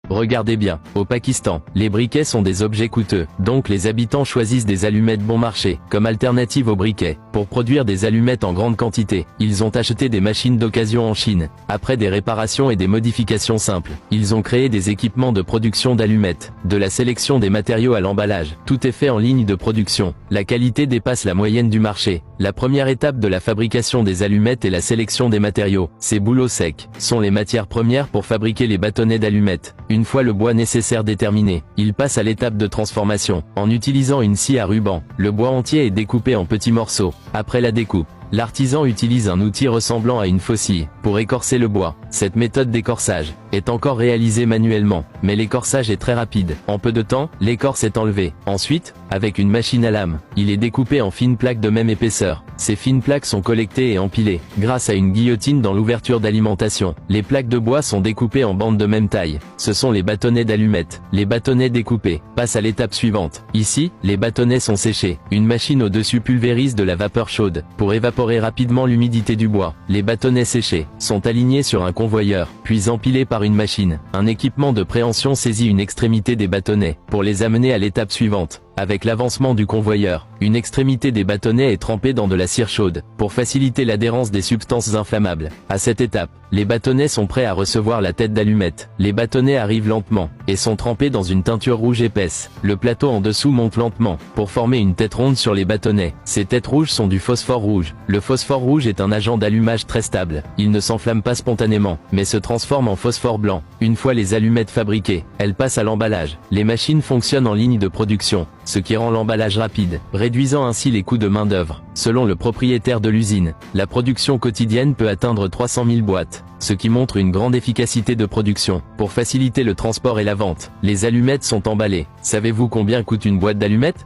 Regardez bien, au Pakistan, les briquets sont des objets coûteux, donc les habitants choisissent des allumettes bon marché, comme alternative aux briquets. Pour produire des allumettes en grande quantité, ils ont acheté des machines d'occasion en Chine. Après des réparations et des modifications simples, ils ont créé des équipements de production d'allumettes, de la sélection des matériaux à l'emballage. Tout est fait en ligne de production. La qualité dépasse la moyenne du marché. La première étape de la fabrication des allumettes est la sélection des matériaux. Ces bouleaux secs sont les matières premières pour fabriquer les bâtonnets d'allumettes. Une fois le bois nécessaire déterminé, il passe à l'étape de transformation. En utilisant une scie à ruban, le bois entier est découpé en petits morceaux. Après la découpe, l'artisan utilise un outil ressemblant à une faucille pour écorcer le bois. Cette méthode d'écorçage est encore réalisée manuellement, mais l'écorçage est très rapide. En peu de temps, l'écorce est enlevée. Ensuite, avec une machine à lame, il est découpé en fines plaques de même épaisseur. Ces fines plaques sont collectées et empilées grâce à une guillotine dans l'ouverture d'alimentation. Les plaques de bois sont découpées en bandes de même taille. Ce sont les bâtonnets d'allumettes. Les bâtonnets découpés passent à l'étape suivante. Ici, les bâtonnets sont séchés. Une machine au-dessus pulvérise de la vapeur chaude pour évaporer rapidement l'humidité du bois. Les bâtonnets séchés sont alignés sur un convoyeur, puis empilés par une machine. Un équipement de préhension saisit une extrémité des bâtonnets pour les amener à l'étape suivante. Avec l'avancement du convoyeur, une extrémité des bâtonnets est trempée dans de la cire chaude, pour faciliter l'adhérence des substances inflammables. À cette étape, les bâtonnets sont prêts à recevoir la tête d'allumette. Les bâtonnets arrivent lentement, et sont trempés dans une teinture rouge épaisse. Le plateau en dessous monte lentement, pour former une tête ronde sur les bâtonnets. Ces têtes rouges sont du phosphore rouge. Le phosphore rouge est un agent d'allumage très stable. Il ne s'enflamme pas spontanément, mais se transforme en phosphore blanc. Une fois les allumettes fabriquées, elles passent à l'emballage. Les machines fonctionnent en ligne de production, ce qui rend l'emballage rapide, réduisant ainsi les coûts de main-d'œuvre. Selon le propriétaire de l'usine, la production quotidienne peut atteindre 300 000 boîtes, ce qui montre une grande efficacité de production. Pour faciliter le transport et la vente, les allumettes sont emballées. Savez-vous combien coûte une boîte d'allumettes ?